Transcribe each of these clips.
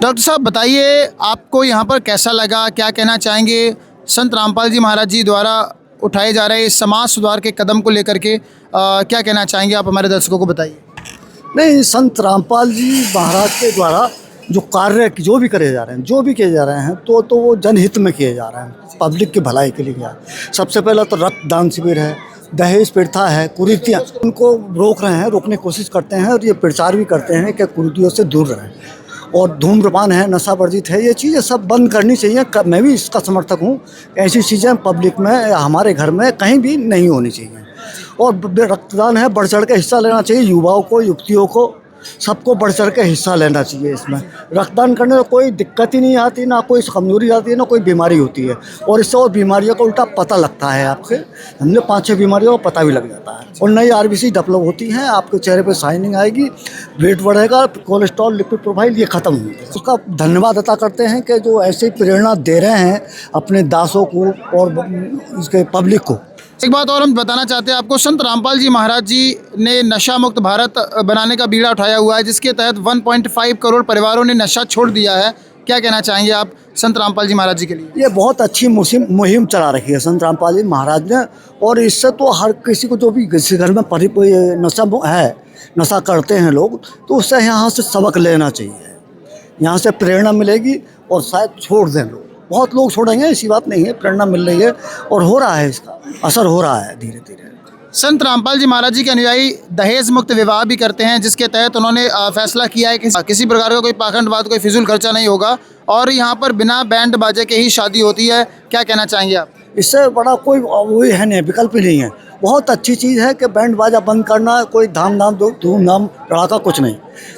Doctor साहब बताइए, आपको यहाँ पर कैसा लगा, क्या कहना चाहेंगे संत रामपाल जी महाराज जी द्वारा उठाए जा रहे इस समाज सुधार के कदम को लेकर के क्या कहना चाहेंगे आप हमारे दर्शकों को बताइए। नहीं, संत रामपाल जी महाराज के द्वारा जो कार्य जो भी करे जा रहे हैं, जो भी किए जा रहे हैं, तो वो जनहित में किए जा रहे हैं, पब्लिक की भलाई के लिए किया है। सबसे पहला तो रक्तदान शिविर है, दहेज प्रथा है, कुरीतियाँ, उनको रोक रहे हैं, रोकने की कोशिश करते हैं और ये प्रचार भी करते हैं कि कुरीतियों से दूर रहें। और धूम्रपान है, नशा वर्जित है, ये चीज़ें सब बंद करनी चाहिए। मैं भी इसका समर्थक हूँ। ऐसी चीज़ें पब्लिक में या हमारे घर में कहीं भी नहीं होनी चाहिए। और रक्तदान है, बढ़ चढ़ के हिस्सा लेना चाहिए। युवाओं को, युवतियों को, सबको बढ़ चढ़ के हिस्सा लेना चाहिए। इसमें रक्तदान करने में कोई दिक्कत ही नहीं आती, ना कोई कमजोरी आती है, ना कोई बीमारी होती है। और इससे और बीमारियों का उल्टा पता लगता है। आपके हमने 5-6 बीमारियों का पता भी लग जाता है। और नई RBC डेवलप होती हैं, आपके चेहरे पे शाइनिंग आएगी, वेट बढ़ेगा, कोलेस्ट्रॉल, लिपिड प्रोफाइल ये ख़त्म होगा। उसका धन्यवाद अदा करते हैं कि जो ऐसी प्रेरणा दे रहे हैं अपने दासों को और इसके पब्लिक को। एक बात और हम बताना चाहते हैं आपको, संत रामपाल जी महाराज जी ने नशा मुक्त भारत बनाने का बीड़ा उठाया हुआ है, जिसके तहत 1.5 करोड़ परिवारों ने नशा छोड़ दिया है। क्या कहना चाहेंगे आप संत रामपाल जी महाराज जी के लिए? ये बहुत अच्छी मुहिम चला रखी है संत रामपाल जी महाराज ने। और इससे तो हर किसी को, जो भी किसी घर में नशा है, नशा करते हैं लोग, तो उससे यहाँ से सबक लेना चाहिए, यहाँ से प्रेरणा मिलेगी और शायद छोड़ दें लोग। बहुत लोग छोड़ेंगे, ऐसी बात नहीं है, प्रेरणा मिल रही है और हो रहा है, इसका असर हो रहा है धीरे धीरे। संत रामपाल जी महाराज जी के अनुयायी दहेज मुक्त विवाह भी करते हैं, जिसके तहत उन्होंने फैसला किया है कि किसी प्रकार का कोई पाखंडवाद, कोई फिजूल खर्चा नहीं होगा और यहाँ पर बिना बैंड बाजे के ही शादी होती है। क्या कहना चाहेंगे आप? इससे बड़ा कोई वही है नहीं, विकल्प ही नहीं है। बहुत अच्छी चीज़ है कि बैंड बाजा बंद करना, कोई धूमधाम लड़ाका कुछ नहीं।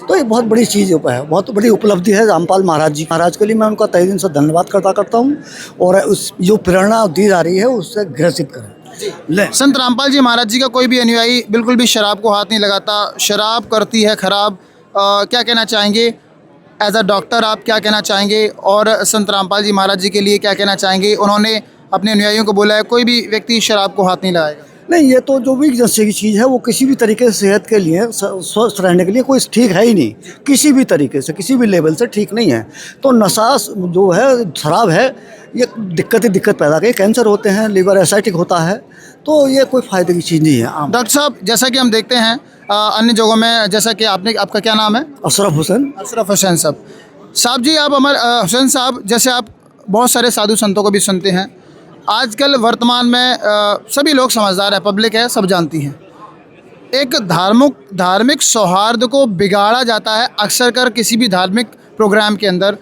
तो ये बहुत बड़ी चीज़ है, बहुत बड़ी उपलब्धि है रामपाल महाराज जी महाराज के लिए। मैं उनका तहे दिल से धन्यवाद करता हूँ और उस जो प्रेरणा दी जा रही है उससे ग्रसित करें। संत रामपाल जी महाराज जी का कोई भी अनुयायी बिल्कुल भी शराब को हाथ नहीं लगाता, शराब करती है खराब। क्या कहना चाहेंगे एज अ डॉक्टर, आप क्या कहना चाहेंगे? और संत रामपाल जी महाराज जी के लिए क्या कहना चाहेंगे? उन्होंने अपने अनुयायियों को बोला है कोई भी व्यक्ति शराब को हाथ नहीं लगाएगा। नहीं, ये तो जो भी जैसे की चीज़ है वो किसी भी तरीके से सेहत के लिए, स्वस्थ रहने के लिए कोई ठीक है ही नहीं। किसी भी तरीके से, किसी भी लेवल से ठीक नहीं है। तो नशा जो है, शराब है, ये दिक्कत पैदा करे, कैंसर होते हैं, लिवर एसिडिक होता है, तो ये कोई फ़ायदे की चीज़ नहीं है। डॉक्टर साहब, जैसा कि हम देखते हैं अन्य जगहों में, जैसा कि आपका क्या नाम है? अशरफ हुसैन। अशरफ हुसैन साहब जी, आप हमारे हुसैन साहब, जैसे आप बहुत सारे साधु संतों को भी सुनते हैं। आजकल वर्तमान में सभी लोग समझदार है, पब्लिक है, सब जानती हैं। एक धार्मिक सौहार्द को बिगाड़ा जाता है अक्सर कर किसी भी धार्मिक प्रोग्राम के अंदर।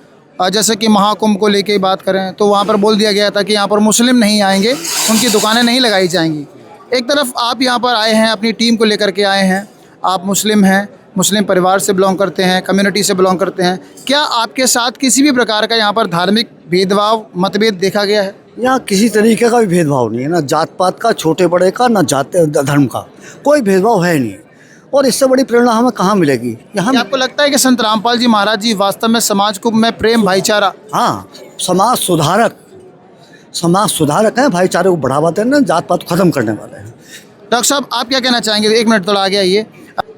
जैसे कि महाकुंभ को लेके बात करें तो वहाँ पर बोल दिया गया था कि यहाँ पर मुस्लिम नहीं आएंगे, उनकी दुकानें नहीं लगाई जाएंगी। एक तरफ आप यहाँ पर आए हैं, अपनी टीम को लेकर के आए हैं, आप मुस्लिम हैं, मुस्लिम परिवार से बिलोंग करते हैं, कम्युनिटी से बिलोंग करते हैं। क्या आपके साथ किसी भी प्रकार का यहाँ पर धार्मिक भेदभाव, मतभेद देखा गया है? यहाँ किसी तरीके का भी भेदभाव नहीं है, ना जात पात का, छोटे बड़े का, ना जात धर्म का, कोई भेदभाव है नहीं। और इससे बड़ी प्रेरणा हमें कहाँ मिलेगी? यहाँ आपको लगता है कि संत रामपाल जी महाराज जी वास्तव में समाज को में प्रेम, भाईचारा, हाँ, समाज सुधारक हैं, भाईचारे को बढ़ावा देना, जात पात खत्म करने वाले हैं। डॉक्टर साहब, आप क्या कहना चाहेंगे? 1 मिनट थोड़ा आगे आइए।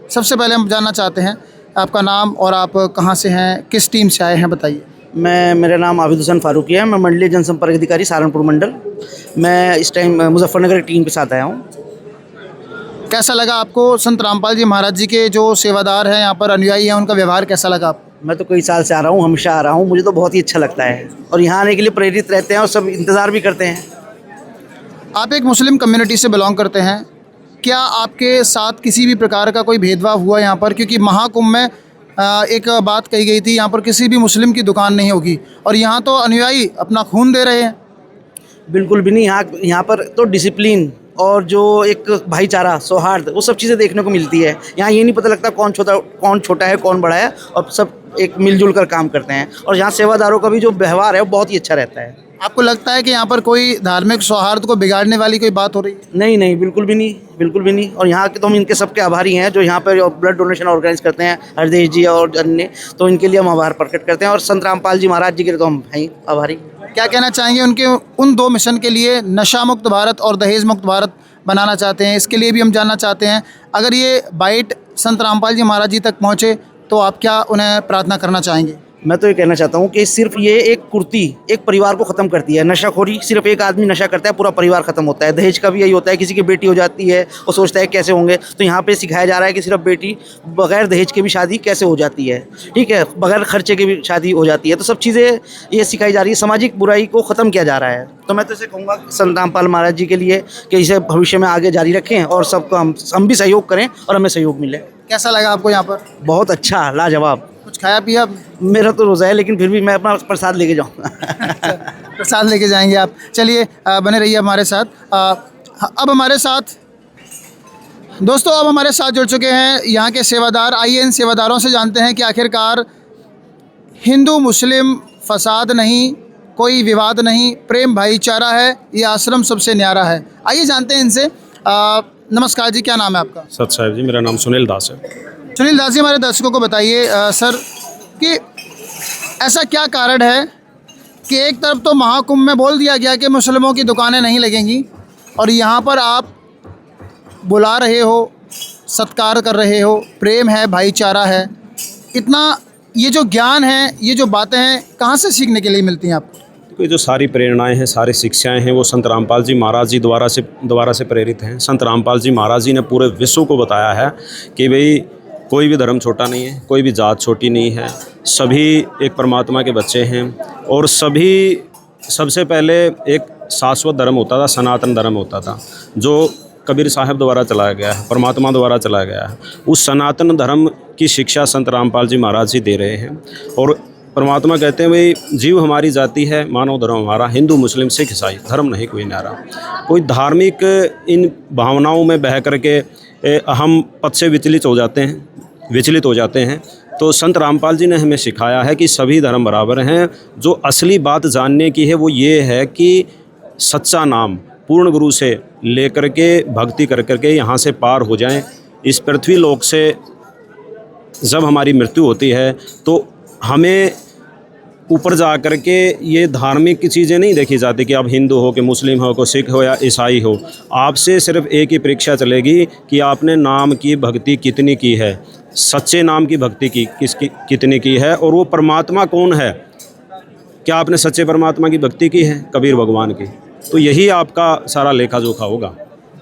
सबसे पहले हम जानना चाहते हैं आपका नाम और आप कहाँ से हैं, किस टीम से आए हैं, बताइए। मेरा नाम आबिद हुसैन फारूकी है। मैं मंडलीय जनसंपर्क अधिकारी सहारनपुर मंडल। मैं इस टाइम मुजफ्फरनगर की टीम के साथ आया हूँ। कैसा लगा आपको संत रामपाल जी महाराज जी के जो सेवादार हैं, यहाँ पर अनुयायी हैं, उनका व्यवहार कैसा लगा आपको? मैं तो कई साल से आ रहा हूँ, हमेशा आ रहा हूँ, मुझे तो बहुत ही अच्छा लगता है और यहाँ आने के लिए प्रेरित रहते हैं और सब इंतज़ार भी करते हैं। आप एक मुस्लिम कम्युनिटी से बिलोंग करते हैं, क्या आपके साथ किसी भी प्रकार का कोई भेदभाव हुआ यहाँ पर? क्योंकि महाकुंभ में एक बात कही गई थी, यहाँ पर किसी भी मुस्लिम की दुकान नहीं होगी, और यहाँ तो अनुयायी अपना खून दे रहे हैं। बिल्कुल भी नहीं। यहाँ पर तो डिसिप्लिन और जो एक भाईचारा, सौहार्द, वो सब चीज़ें देखने को मिलती है। यहाँ ये नहीं पता लगता कौन छोटा है, कौन बड़ा है, और सब एक मिलजुल कर काम करते हैं। और यहाँ सेवादारों का भी जो व्यवहार है वो बहुत ही अच्छा रहता है। आपको लगता है कि यहाँ पर कोई धार्मिक सौहार्द को बिगाड़ने वाली कोई बात हो रही है? नहीं, बिल्कुल भी नहीं। और यहाँ के तो हम इनके सबके आभारी हैं जो यहाँ पर ब्लड डोनेशन ऑर्गेनाइज करते हैं, हरदेश जी और अन्य, तो इनके लिए हम आभार प्रकट करते हैं। और संत रामपाल जी महाराज जी के लिए तो हम हैं आभारी। क्या कहना चाहेंगे उनके उन 2 मिशन के लिए, नशा मुक्त भारत और दहेज मुक्त भारत बनाना चाहते हैं, इसके लिए भी हम जानना चाहते हैं। अगर ये बाइट संत रामपाल जी महाराज जी तक पहुँचे तो आप क्या उन्हें प्रार्थना करना चाहेंगे? मैं तो ये कहना चाहता हूँ कि सिर्फ ये एक कुर्ती एक परिवार को ख़त्म करती है। नशाखोरी, सिर्फ एक आदमी नशा करता है, पूरा परिवार ख़त्म होता है। दहेज का भी यही होता है, किसी की बेटी हो जाती है और सोचता है कैसे होंगे, तो यहाँ पे सिखाया जा रहा है कि सिर्फ बेटी बगैर दहेज के भी शादी कैसे हो जाती है, ठीक है, बगैर खर्चे के भी शादी हो जाती है। तो सब चीज़ें ये सिखाई जा रही है, सामाजिक बुराई को ख़त्म किया जा रहा है। तो मैं तो इसे कहूँगा संत रामपाल महाराज जी के लिए कि इसे भविष्य में आगे जारी रखें और सबको हम भी सहयोग करें और हमें सहयोग मिले। कैसा लगा आपको यहाँ पर? बहुत अच्छा, लाजवाब। कुछ खाया पिया? मेरा तो रोज़ा है, लेकिन फिर भी मैं अपना प्रसाद लेके जाऊँगा। प्रसाद लेके जाएंगे आप। चलिए बने रहिए हमारे साथ। अब हमारे साथ दोस्तों अब हमारे साथ जुड़ चुके हैं यहाँ के सेवादार। आइए इन सेवादारों से जानते हैं कि आखिरकार हिंदू मुस्लिम फसाद नहीं, कोई विवाद नहीं, प्रेम भाईचारा है, ये आश्रम सबसे न्यारा है। आइए जानते हैं इनसे। नमस्कार जी, क्या नाम है आपका? सत साहब जी, मेरा नाम सुनील दास है। सुनील दास जी, हमारे दर्शकों को बताइए सर कि ऐसा क्या कारण है कि एक तरफ तो महाकुंभ में बोल दिया गया कि मुस्लिमों की दुकानें नहीं लगेंगी और यहाँ पर आप बुला रहे हो, सत्कार कर रहे हो, प्रेम है, भाईचारा है, इतना ये जो ज्ञान है, ये जो बातें हैं, कहाँ से सीखने के लिए मिलती हैं आपको? ये जो सारी प्रेरणाएं हैं, सारी शिक्षाएं हैं, वो संत रामपाल जी महाराज जी द्वारा से प्रेरित हैं। संत रामपाल जी महाराज जी ने पूरे विश्व को बताया है कि भाई कोई भी धर्म छोटा नहीं है, कोई भी जात छोटी नहीं है, सभी एक परमात्मा के बच्चे हैं और सभी सबसे पहले एक शाश्वत धर्म होता था, सनातन धर्म होता था, जो कबीर साहब द्वारा चलाया गया है, परमात्मा द्वारा चलाया गया है। उस सनातन धर्म की शिक्षा संत रामपाल जी महाराज जी दे रहे हैं और परमात्मा कहते हैं भाई जीव हमारी जाति है, मानव धर्म हमारा, हिंदू मुस्लिम सिख ईसाई, धर्म नहीं कोई न्यारा। कोई धार्मिक इन भावनाओं में बह करके हम पथ से विचलित हो जाते हैं। तो संत रामपाल जी ने हमें सिखाया है कि सभी धर्म बराबर हैं। जो असली बात जानने की है वो ये है कि सच्चा नाम पूर्ण गुरु से लेकर के भक्ति कर करके यहाँ से पार हो जाएं। इस पृथ्वी लोक से जब हमारी मृत्यु होती है तो हमें ऊपर जा कर के ये धार्मिक की चीज़ें नहीं देखी जाती कि आप हिंदू हो कि मुस्लिम हो, को सिख हो या ईसाई हो। आपसे सिर्फ एक ही परीक्षा चलेगी कि आपने नाम की भक्ति कितनी की है, सच्चे नाम की भक्ति की कितनी की है और वो परमात्मा कौन है, क्या आपने सच्चे परमात्मा की भक्ति की है, कबीर भगवान की। तो यही आपका सारा लेखा जोखा होगा।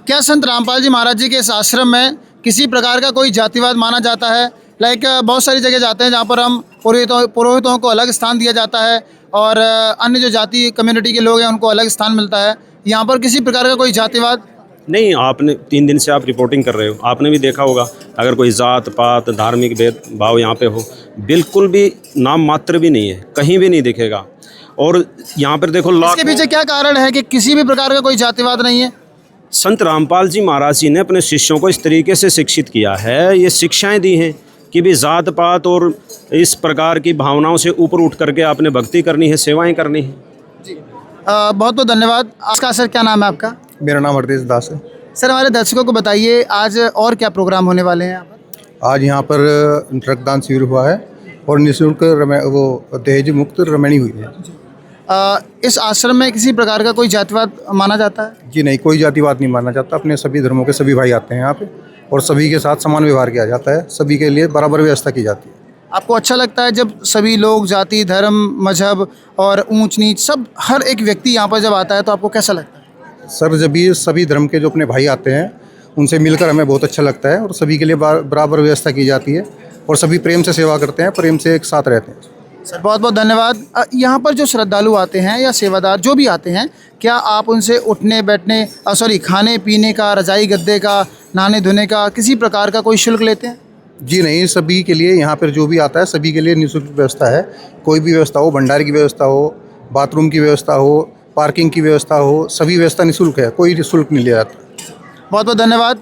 क्या संत रामपाल जी महाराज जी के इस आश्रम में किसी प्रकार का कोई जातिवाद माना जाता है? लाइक बहुत सारी जगह जाते हैं जहाँ पर हम पुरोहितों को अलग स्थान दिया जाता है और अन्य जो जाति कम्युनिटी के लोग हैं उनको अलग स्थान मिलता है। यहाँ पर किसी प्रकार का कोई जातिवाद नहीं। आपने 3 दिन से आप रिपोर्टिंग कर रहे हो, आपने भी देखा होगा अगर कोई जात पात धार्मिक भेदभाव यहाँ पे हो, बिल्कुल भी नाम मात्र भी नहीं है, कहीं भी नहीं दिखेगा। और यहाँ पर देखो इसके पीछे क्या कारण है कि किसी भी प्रकार का कोई जातिवाद नहीं है? संत रामपाल जी महाराज जी ने अपने शिष्यों को इस तरीके से शिक्षित किया है, ये शिक्षाएं दी हैं कि भी जात पात और इस प्रकार की भावनाओं से ऊपर उठ करके आपने भक्ति करनी है, सेवाएं करनी है। जी बहुत बहुत धन्यवाद। आपका सर क्या नाम है आपका? मेरा नाम हरदेश दास है। सर हमारे दर्शकों को बताइए आज और क्या प्रोग्राम होने वाले हैं यहाँ पर? आज यहाँ पर रक्तदान शिविर हुआ है और निःशुल्क वो दहेज मुक्त रमणी हुई है। इस आश्रम में किसी प्रकार का कोई जातिवाद माना जाता है? जी नहीं, कोई जातिवाद नहीं माना जाता। अपने सभी धर्मों के सभी भाई आते हैं यहाँ पे और सभी के साथ समान व्यवहार किया जाता है, सभी के लिए बराबर व्यवस्था की जाती है। आपको अच्छा लगता है जब सभी लोग जाति धर्म मजहब और ऊंच नीच सब हर एक व्यक्ति यहाँ पर जब आता है तो आपको कैसा लगता है? सर जब ये सभी धर्म के जो अपने भाई आते हैं उनसे मिलकर हमें बहुत अच्छा लगता है और सभी के लिए बराबर व्यवस्था की जाती है और सभी प्रेम से सेवा करते हैं, प्रेम से एक साथ रहते हैं। सर बहुत बहुत धन्यवाद। यहाँ पर जो श्रद्धालु आते हैं या सेवादार जो भी आते हैं, क्या आप उनसे उठने बैठने खाने पीने का, रजाई गद्दे का, नहाने धोने का किसी प्रकार का कोई शुल्क लेते हैं? जी नहीं, सभी के लिए यहाँ पर जो भी आता है सभी के लिए निःशुल्क व्यवस्था है। कोई भी व्यवस्था हो, भंडारे की व्यवस्था हो, बाथरूम की व्यवस्था हो, पार्किंग की व्यवस्था हो, सभी व्यवस्था निःशुल्क है, कोई शुल्क नहीं लिया जाता। बहुत बहुत धन्यवाद।